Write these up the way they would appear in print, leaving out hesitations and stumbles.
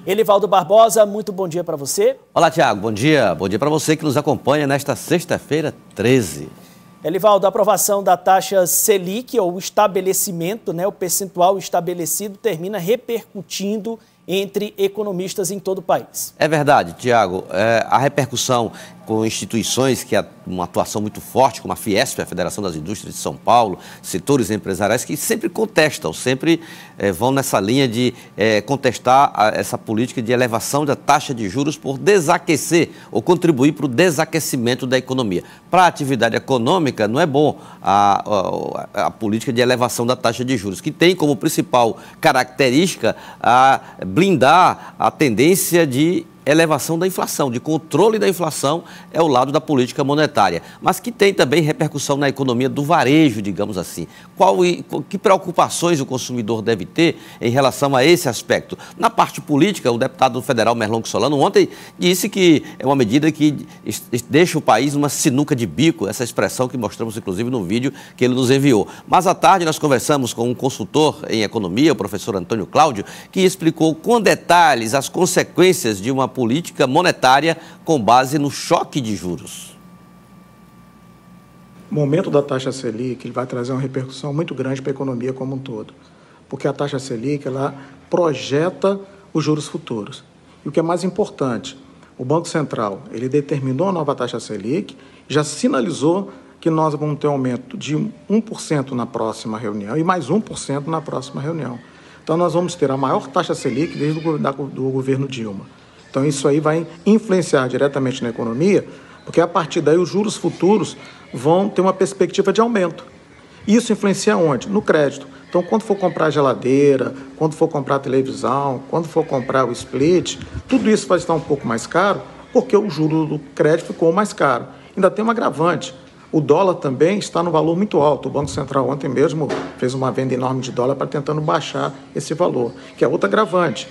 Elivaldo Barbosa, muito bom dia para você. Olá, Tiago, bom dia. Bom dia para você que nos acompanha nesta sexta-feira 13. Elivaldo, a aprovação da taxa Selic, ou o estabelecimento, o percentual estabelecido, termina repercutindo entre economistas em todo o país. É verdade, Tiago. A repercussão com instituições que uma atuação muito forte, como a Fiesp, a Federação das Indústrias de São Paulo, setores empresariais que sempre contestam, sempre vão nessa linha de contestar essa política de elevação da taxa de juros por desaquecer ou contribuir para o desaquecimento da economia. Para a atividade econômica, não é bom a política de elevação da taxa de juros, que tem como principal característica blindar a tendência de elevação da inflação, de controle da inflação é o lado da política monetária, mas que tem também repercussão na economia do varejo, digamos assim. Que preocupações o consumidor deve ter em relação a esse aspecto? Na parte política, o deputado federal Merlong Solano ontem disse que é uma medida que deixa o país numa sinuca de bico, essa expressão que mostramos inclusive no vídeo que ele nos enviou. Mas à tarde nós conversamos com um consultor em economia, o professor Antônio Cláudio, que explicou com detalhes as consequências de uma política monetária com base no choque de juros. O aumento da taxa Selic vai trazer uma repercussão muito grande para a economia como um todo, porque a taxa Selic ela projeta os juros futuros. E o que é mais importante, o Banco Central ele determinou a nova taxa Selic, já sinalizou que nós vamos ter um aumento de 1% na próxima reunião e mais 1% na próxima reunião. Então nós vamos ter a maior taxa Selic desde do governo Dilma. Então, isso aí vai influenciar diretamente na economia, porque a partir daí os juros futuros vão ter uma perspectiva de aumento. Isso influencia onde? No crédito. Então, quando for comprar geladeira, quando for comprar televisão, quando for comprar o split, tudo isso vai estar um pouco mais caro, porque o juro do crédito ficou mais caro. Ainda tem um agravante. O dólar também está no valor muito alto. O Banco Central ontem mesmo fez uma venda enorme de dólar para tentando baixar esse valor, que é outro agravante.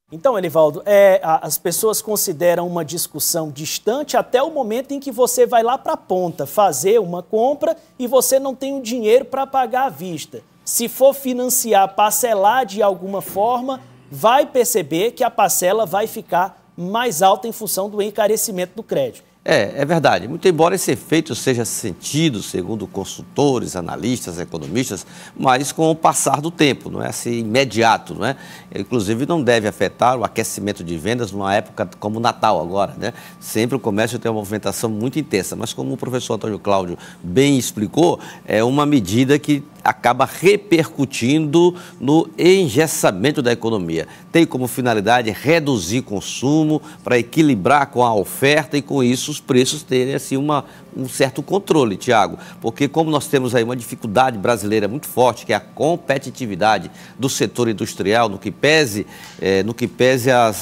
Então, Elivaldo, as pessoas consideram uma discussão distante até o momento em que você vai lá para a ponta fazer uma compra e você não tem o dinheiro para pagar à vista. Se for financiar, parcelar de alguma forma, vai perceber que a parcela vai ficar mais alta em função do encarecimento do crédito. É verdade. Muito embora esse efeito seja sentido, segundo consultores, analistas, economistas, mas com o passar do tempo, não é assim imediato, não é? Inclusive não deve afetar o aquecimento de vendas numa época como o Natal agora, né? Sempre o comércio tem uma movimentação muito intensa, mas como o professor Antônio Cláudio bem explicou, é uma medida que acaba repercutindo no engessamento da economia. Tem como finalidade reduzir consumo para equilibrar com a oferta e com isso os preços terem assim um certo controle, Tiago, porque como nós temos aí uma dificuldade brasileira muito forte, que é a competitividade do setor industrial, no que pese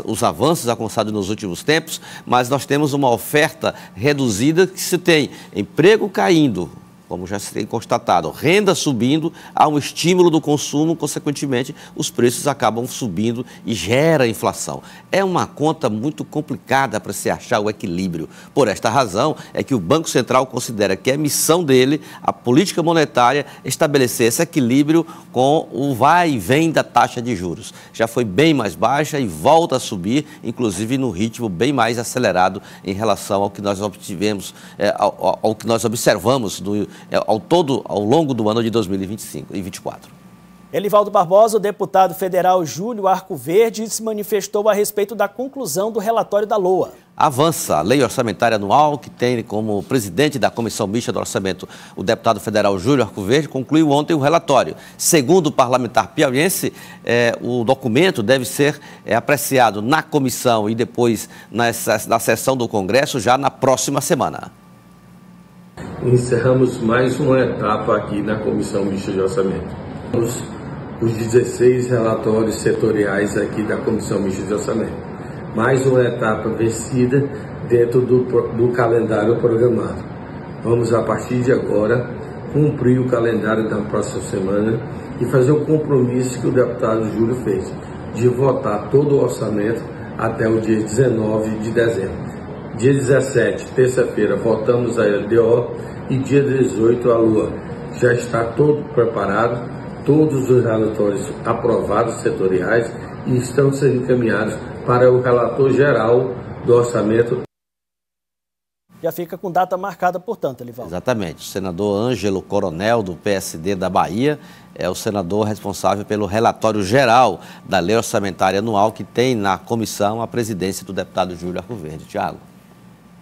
os avanços alcançados nos últimos tempos, mas nós temos uma oferta reduzida que se tem emprego caindo, como já se tem constatado, renda subindo, há um estímulo do consumo, consequentemente, os preços acabam subindo e gera inflação. É uma conta muito complicada para se achar o equilíbrio. Por esta razão, é que o Banco Central considera que é missão dele, a política monetária, estabelecer esse equilíbrio com o vai e vem da taxa de juros. Já foi bem mais baixa e volta a subir, inclusive no ritmo bem mais acelerado em relação ao que nós obtivemos, ao que nós observamos ao longo do ano de 2025 e 2024. Elivaldo Barbosa, o deputado federal Júlio Arcoverde, se manifestou a respeito da conclusão do relatório da LOA. Avança a Lei Orçamentária Anual, que tem como presidente da Comissão Mista do Orçamento o deputado federal Júlio Arcoverde, concluiu ontem o relatório. Segundo o parlamentar piauiense, o documento deve ser apreciado na comissão e depois na sessão do Congresso já na próxima semana. Encerramos mais uma etapa aqui na Comissão Mista de Orçamento. Os 16 relatórios setoriais aqui da Comissão Mista de Orçamento. Mais uma etapa vencida dentro do calendário programado. Vamos, a partir de agora, cumprir o calendário da próxima semana e fazer o compromisso que o deputado Júlio fez, de votar todo o orçamento até o dia 19 de dezembro. Dia 17, terça-feira, votamos a LDO e dia 18 a LOA. Já está todo preparado, todos os relatórios aprovados setoriais e estão sendo encaminhados para o relator geral do orçamento. Já fica com data marcada, portanto, Elivaldo. Exatamente. O senador Ângelo Coronel, do PSD da Bahia, é o senador responsável pelo relatório geral da lei orçamentária anual que tem na comissão a presidência do deputado Júlio Arcoverde. Tiago.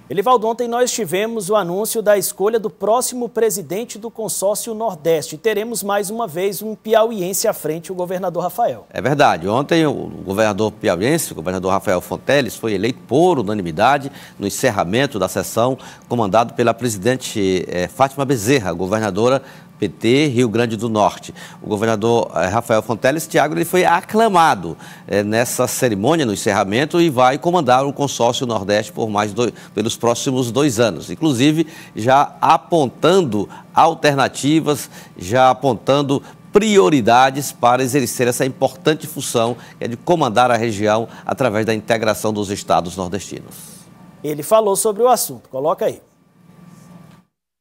Elivaldo, ontem nós tivemos o anúncio da escolha do próximo presidente do Consórcio Nordeste. Teremos mais uma vez um piauiense à frente, o governador Rafael. É verdade. Ontem o governador piauiense, o governador Rafael Fonteles, foi eleito por unanimidade no encerramento da sessão comandado pela presidente Fátima Bezerra, governadora PT, Rio Grande do Norte. O governador Rafael Fonteles, Tiago, ele foi aclamado nessa cerimônia, no encerramento, e vai comandar o Consórcio Nordeste pelos próximos 2 anos. Inclusive, já apontando alternativas, já apontando prioridades para exercer essa importante função, que é de comandar a região através da integração dos estados nordestinos. Ele falou sobre o assunto. Coloca aí.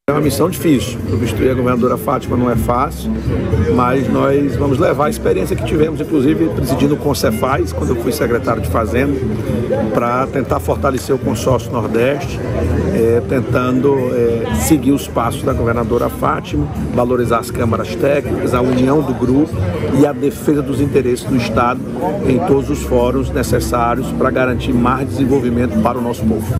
É uma missão difícil, substituir a governadora Fátima não é fácil, mas nós vamos levar a experiência que tivemos, inclusive presidindo o Concefaz, quando eu fui secretário de Fazenda, para tentar fortalecer o consórcio Nordeste, tentando seguir os passos da governadora Fátima, valorizar as câmaras técnicas, a união do grupo e a defesa dos interesses do Estado em todos os fóruns necessários para garantir mais desenvolvimento para o nosso povo.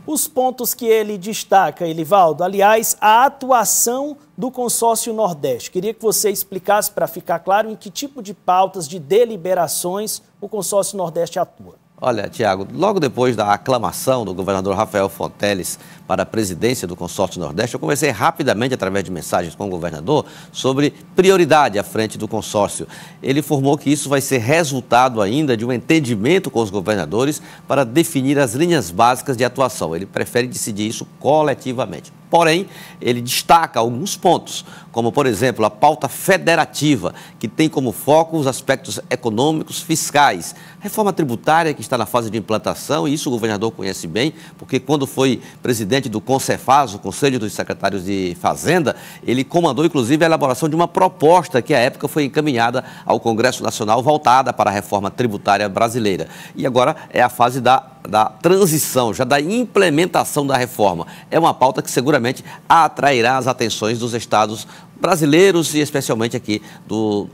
Os pontos que ele destaca, Elivaldo, aliás, a atuação do Consórcio Nordeste. Queria que você explicasse, para ficar claro, em que tipo de pautas, de deliberações o Consórcio Nordeste atua. Olha, Tiago, logo depois da aclamação do governador Rafael Fonteles para a presidência do Consórcio Nordeste, eu conversei rapidamente, através de mensagens com o governador, sobre prioridade à frente do consórcio. Ele informou que isso vai ser resultado ainda de um entendimento com os governadores para definir as linhas básicas de atuação. Ele prefere decidir isso coletivamente. Porém, ele destaca alguns pontos, como, por exemplo, a pauta federativa, que tem como foco os aspectos econômicos, fiscais, reforma tributária, que está na fase de implantação, e isso o governador conhece bem, porque quando foi presidente do Concefaz, o Conselho dos Secretários de Fazenda, ele comandou, inclusive, a elaboração de uma proposta que, à época, foi encaminhada ao Congresso Nacional, voltada para a reforma tributária brasileira. E agora é a fase da transição, já da implementação da reforma. É uma pauta que seguramente atrairá as atenções dos estados brasileiros e especialmente aqui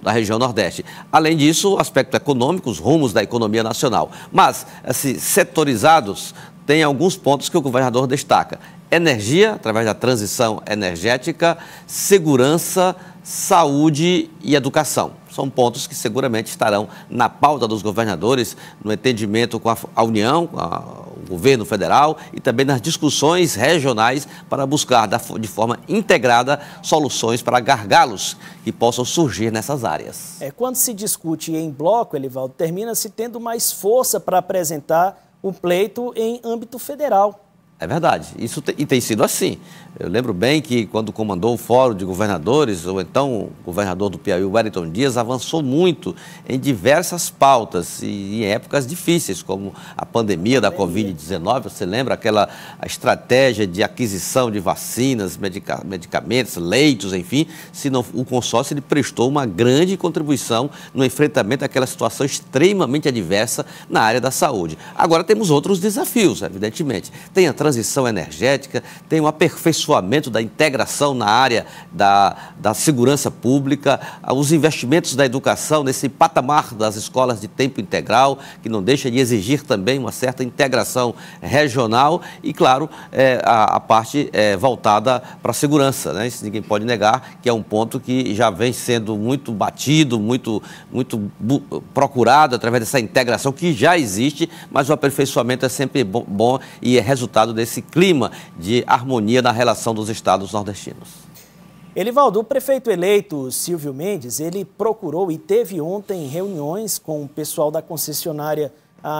da região Nordeste. Além disso, o aspecto econômico, os rumos da economia nacional. Mas, assim, setorizados, tem alguns pontos que o governador destaca. Energia, através da transição energética, segurança, saúde e educação. São pontos que seguramente estarão na pauta dos governadores, no entendimento com a União, com o governo federal e também nas discussões regionais para buscar de forma integrada soluções para gargalos que possam surgir nessas áreas. Quando se discute em bloco, Elivaldo, termina-se tendo mais força para apresentar o pleito em âmbito federal. É verdade, isso tem sido assim. Eu lembro bem que quando comandou o Fórum de Governadores, ou então o governador do Piauí, Wellington Dias, avançou muito em diversas pautas e em épocas difíceis, como a pandemia da Covid-19. Você lembra a estratégia de aquisição de vacinas, medicamentos, leitos, enfim. O consórcio ele prestou uma grande contribuição no enfrentamento daquela situação extremamente adversa na área da saúde. Agora temos outros desafios, evidentemente. Tem a transição energética, tem o aperfeiçoamento da integração na área da segurança pública, os investimentos da educação nesse patamar das escolas de tempo integral, que não deixa de exigir também uma certa integração regional e, claro, a parte voltada para a segurança, né? Isso ninguém pode negar, que é um ponto que já vem sendo muito batido, muito procurado através dessa integração que já existe, mas o aperfeiçoamento é sempre bom e é resultado desse clima de harmonia na relação dos estados nordestinos. Elivaldo, o prefeito eleito Silvio Mendes, ele procurou e teve ontem reuniões com o pessoal da concessionária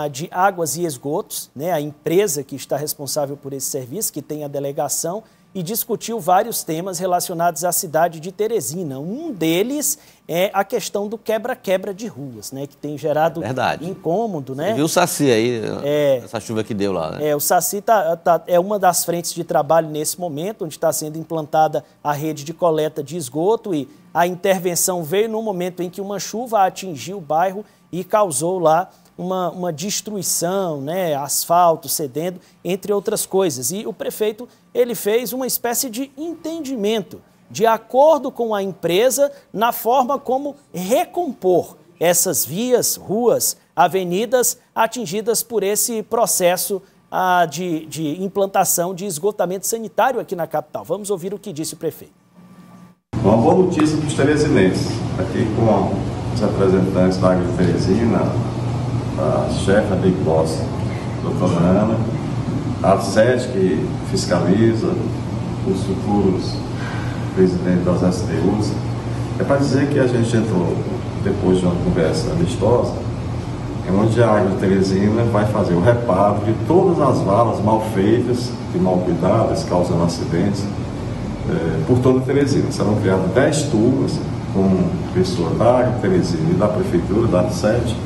de águas e esgotos, né, a empresa que está responsável por esse serviço, que tem a delegação, e discutiu vários temas relacionados à cidade de Teresina. Um deles é a questão do quebra-quebra de ruas, né, que tem gerado incômodo, né? Você viu o Saci aí, essa chuva que deu lá, né? O Saci é uma das frentes de trabalho nesse momento, onde está sendo implantada a rede de coleta de esgoto, e a intervenção veio no momento em que uma chuva atingiu o bairro e causou lá uma destruição, né, asfalto cedendo, entre outras coisas. E o prefeito, ele fez uma espécie de entendimento, de acordo com a empresa, na forma como recompor essas vias, ruas, avenidas atingidas por esse processo de implantação de esgotamento sanitário aqui na capital. Vamos ouvir o que disse o prefeito. Uma boa notícia para os teresinenses, aqui com os representantes da Agro de Teresina, a chefe da Big Boss, doutora Ana, a SET, que fiscaliza os futuros presidentes das STUs. É para dizer que a gente entrou, depois de uma conversa amistosa, onde a Agro de Teresina vai fazer o reparo de todas as valas mal feitas e mal cuidadas, causando acidentes, por toda Teresina. Serão criadas 10 turmas com pessoas da Agro de Teresina e da Prefeitura, da ANSET,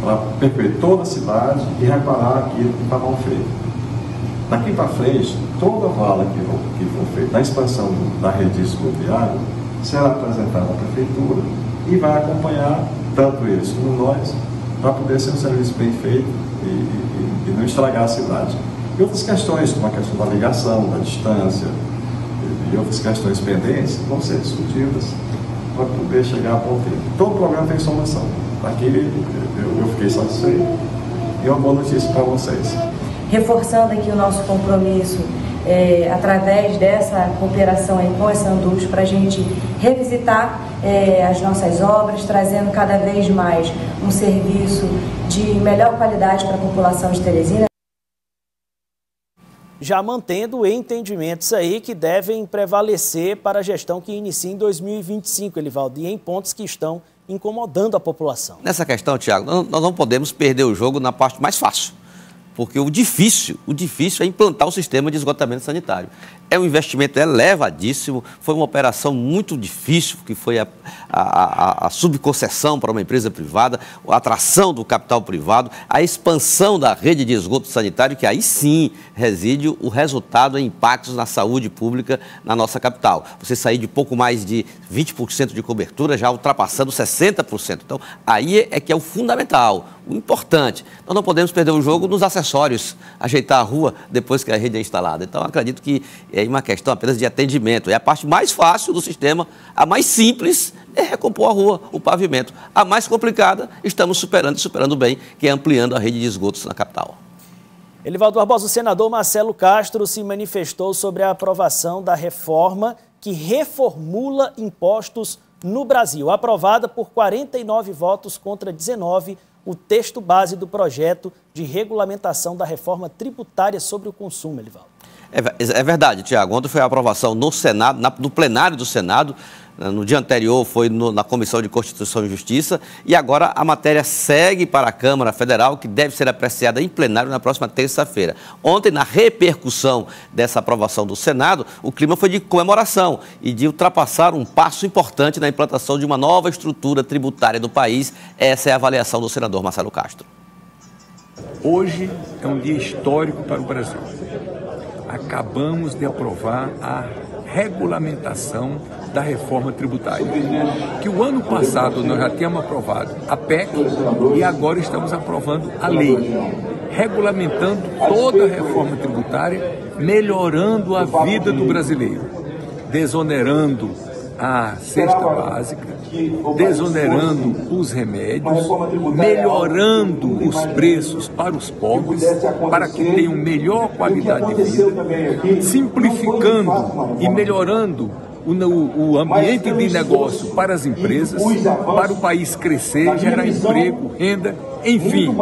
para percorrer toda a cidade e reparar aquilo que está mal feito. Daqui para frente, toda vala que for feita na expansão da rede de esgoto e água será apresentada à Prefeitura e vai acompanhar tanto eles como nós, para poder ser um serviço bem feito e não estragar a cidade. E outras questões, como a questão da ligação, da distância e outras questões pendentes, vão ser discutidas para poder chegar a bom tempo. Todo programa tem solução. Aqui eu fiquei satisfeito e uma boa notícia para vocês. Reforçando aqui o nosso compromisso através dessa cooperação aí com a Sanduz, para a gente revisitar as nossas obras, trazendo cada vez mais um serviço de melhor qualidade para a população de Teresina. Já mantendo entendimentos aí que devem prevalecer para a gestão que inicia em 2025, Elivaldo, e em pontos que estão incomodando a população. Nessa questão, Tiago, nós não podemos perder o jogo na parte mais fácil, porque o difícil é implantar o sistema de esgotamento sanitário. É um investimento elevadíssimo, foi uma operação muito difícil, que foi a subconcessão para uma empresa privada, a atração do capital privado, a expansão da rede de esgoto sanitário, que aí sim reside o resultado em impactos na saúde pública na nossa capital. Você sair de pouco mais de 20% de cobertura, já ultrapassando 60%. Então, aí é que é o fundamental, o importante. Nós não podemos perder o jogo nos acessórios, ajeitar a rua depois que a rede é instalada. Então, acredito que é uma questão apenas de atendimento. É a parte mais fácil do sistema, a mais simples é recompor a rua, o pavimento. A mais complicada, estamos superando bem, que é ampliando a rede de esgotos na capital. Elivaldo Barbosa, o senador Marcelo Castro se manifestou sobre a aprovação da reforma que reformula impostos no Brasil. Aprovada por 49 votos contra 19, o texto base do projeto de regulamentação da reforma tributária sobre o consumo, Elivaldo. É verdade, Tiago. Ontem foi a aprovação no Senado, no plenário do Senado. No dia anterior foi na Comissão de Constituição e Justiça. E agora a matéria segue para a Câmara Federal, que deve ser apreciada em plenário na próxima terça-feira. Ontem, na repercussão dessa aprovação do Senado, o clima foi de comemoração e de ultrapassar um passo importante na implantação de uma nova estrutura tributária do país. Essa é a avaliação do senador Marcelo Castro. Hoje é um dia histórico para o Brasil. Acabamos de aprovar a regulamentação da reforma tributária, que o ano passado nós já tínhamos aprovado a PEC e agora estamos aprovando a lei, regulamentando toda a reforma tributária, melhorando a vida do brasileiro, desonerando a cesta básica, desonerando os remédios, melhorando os preços para os pobres, para que tenham melhor qualidade de vida, simplificando e melhorando o ambiente de negócio para as empresas, para o país crescer, gerar emprego, renda, enfim,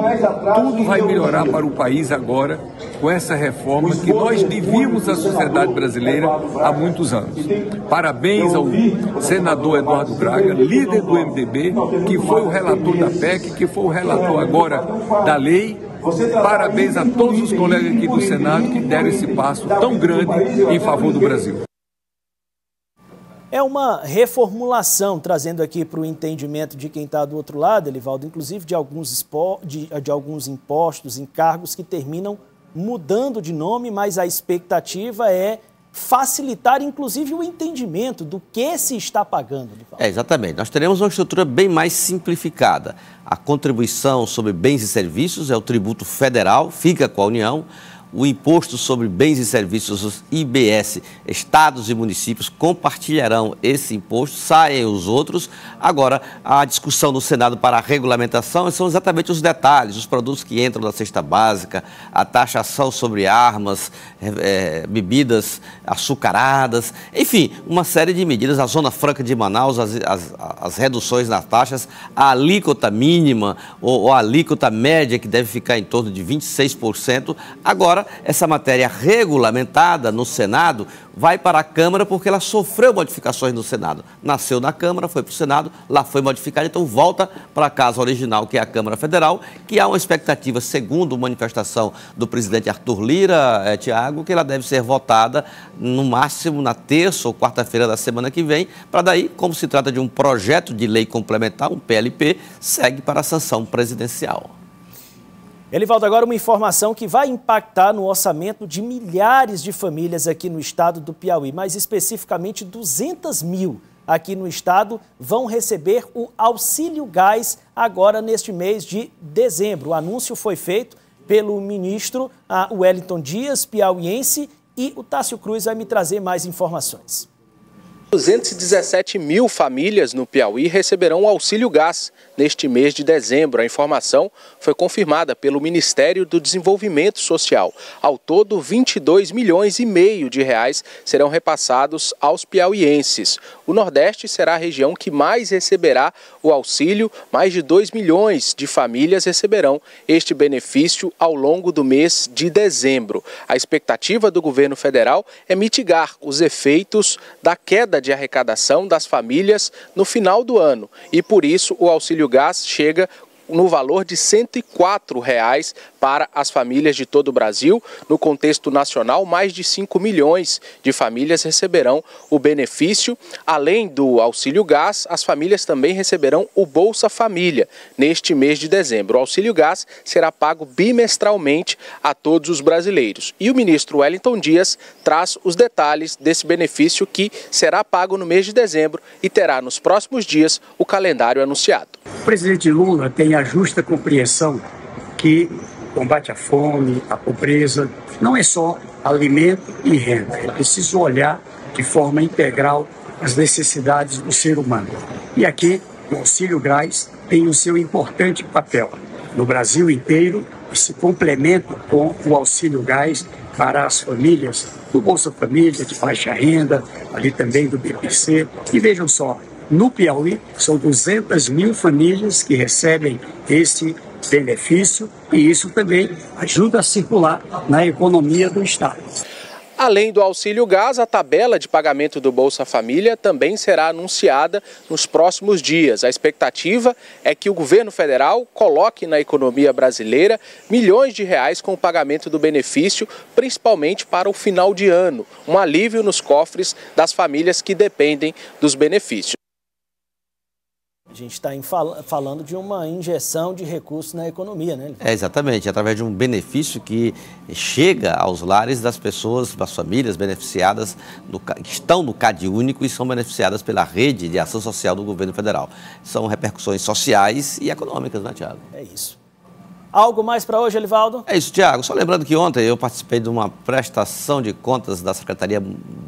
tudo vai melhorar para o país agora com essa reforma que nós devíamos à sociedade brasileira há muitos anos. Parabéns ao senador Eduardo Braga, líder do MDB, que foi o relator da PEC, que foi o relator agora da lei, Parabéns a todos os colegas aqui do Senado que deram esse passo tão grande em favor do Brasil. É uma reformulação, trazendo aqui para o entendimento de quem está do outro lado, Elivaldo, inclusive de alguns impostos, encargos que terminam mudando de nome, mas a expectativa é facilitar, inclusive, o entendimento do que se está pagando. Exatamente. Nós teremos uma estrutura bem mais simplificada. A contribuição sobre bens e serviços é o tributo federal, fica com a União. O imposto sobre bens e serviços, os IBS, estados e municípios compartilharão esse imposto, saem os outros. Agora, a discussão no Senado para a regulamentação são exatamente os detalhes, os produtos que entram na cesta básica, a taxação sobre armas, bebidas açucaradas, enfim, uma série de medidas, a Zona Franca de Manaus, as reduções nas taxas, a alíquota mínima ou a alíquota média, que deve ficar em torno de 26%. Agora, essa matéria regulamentada no Senado vai para a Câmara porque ela sofreu modificações no Senado. Nasceu na Câmara, foi para o Senado, lá foi modificada, então volta para a casa original, que é a Câmara Federal, que há uma expectativa, segundo manifestação do presidente Arthur Lira, Tiago, que ela deve ser votada no máximo na terça ou quarta-feira da semana que vem, para daí, como se trata de um projeto de lei complementar, um PLP, segue para a sanção presidencial. Elivaldo, agora uma informação que vai impactar no orçamento de milhares de famílias aqui no estado do Piauí, mais especificamente 200 mil aqui no estado vão receber o Auxílio Gás agora neste mês de dezembro. O anúncio foi feito pelo ministro Wellington Dias, piauiense, e o Tássio Cruz vai me trazer mais informações. 217 mil famílias no Piauí receberão o Auxílio Gás neste mês de dezembro. A informação foi confirmada pelo Ministério do Desenvolvimento Social. Ao todo, 22 milhões e meio de reais serão repassados aos piauienses. O Nordeste será a região que mais receberá o auxílio. Mais de 2 milhões de famílias receberão este benefício ao longo do mês de dezembro. A expectativa do governo federal é mitigar os efeitos da queda de arrecadação das famílias no final do ano. E por isso o Auxílio Gás chega no valor de R$ 104 para as famílias de todo o Brasil. No contexto nacional, mais de 5 milhões de famílias receberão o benefício. Além do Auxílio Gás, as famílias também receberão o Bolsa Família neste mês de dezembro. O Auxílio Gás será pago bimestralmente a todos os brasileiros. E o ministro Wellington Dias traz os detalhes desse benefício que será pago no mês de dezembro e terá nos próximos dias o calendário anunciado. O presidente Lula tem a justa compreensão que combate à fome, à pobreza, não é só alimento e renda. É preciso olhar de forma integral as necessidades do ser humano. E aqui, o Auxílio Gás tem o seu importante papel. No Brasil inteiro, esse complemento com o Auxílio Gás para as famílias do Bolsa Família, de baixa renda, ali também do BPC. E vejam só, no Piauí, são 200 mil famílias que recebem esse benefício e isso também ajuda a circular na economia do estado. Além do Auxílio Gás, a tabela de pagamento do Bolsa Família também será anunciada nos próximos dias. A expectativa é que o governo federal coloque na economia brasileira milhões de reais com o pagamento do benefício, principalmente para o final de ano, um alívio nos cofres das famílias que dependem dos benefícios. A gente está falando de uma injeção de recursos na economia, né? Exatamente, através de um benefício que chega aos lares das pessoas, das famílias beneficiadas, que estão no CAD único e são beneficiadas pela rede de ação social do governo federal. São repercussões sociais e econômicas, né, Tiago? É isso. Algo mais para hoje, Elivaldo? É isso, Tiago. Só lembrando que ontem eu participei de uma prestação de contas da Secretaria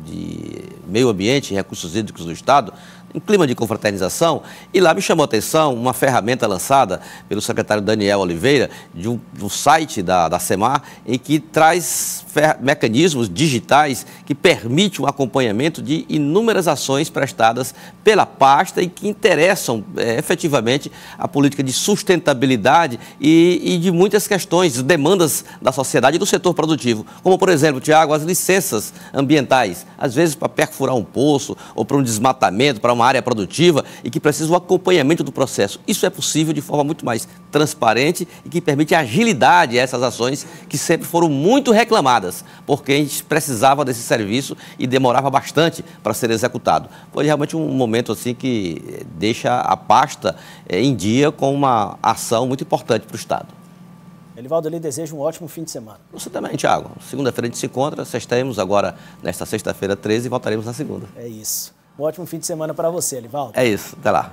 de Meio Ambiente e Recursos Hídricos do Estado, em clima de confraternização, e lá me chamou a atenção uma ferramenta lançada pelo secretário Daniel Oliveira, do site da SEMAR, em que traz mecanismos digitais que permitem um acompanhamento de inúmeras ações prestadas pela pasta e que interessam efetivamente a política de sustentabilidade e de muitas questões, demandas da sociedade e do setor produtivo, como, por exemplo, Tiago, as licenças ambientais, às vezes para perfurar um poço ou para um desmatamento, para uma área produtiva e que precisa do acompanhamento do processo. Isso é possível de forma muito mais transparente e que permite agilidade a essas ações que sempre foram muito reclamadas, porque a gente precisava desse serviço e demorava bastante para ser executado. Foi realmente um momento assim que deixa a pasta em dia com uma ação muito importante para o Estado. Elivaldo, eu lhe desejo um ótimo fim de semana. Você também, Thiago. Segunda-feira a gente se encontra, sextaremos agora nesta sexta-feira 13 e voltaremos na segunda. É isso. Um ótimo fim de semana para você, Elivaldo. É isso, até lá.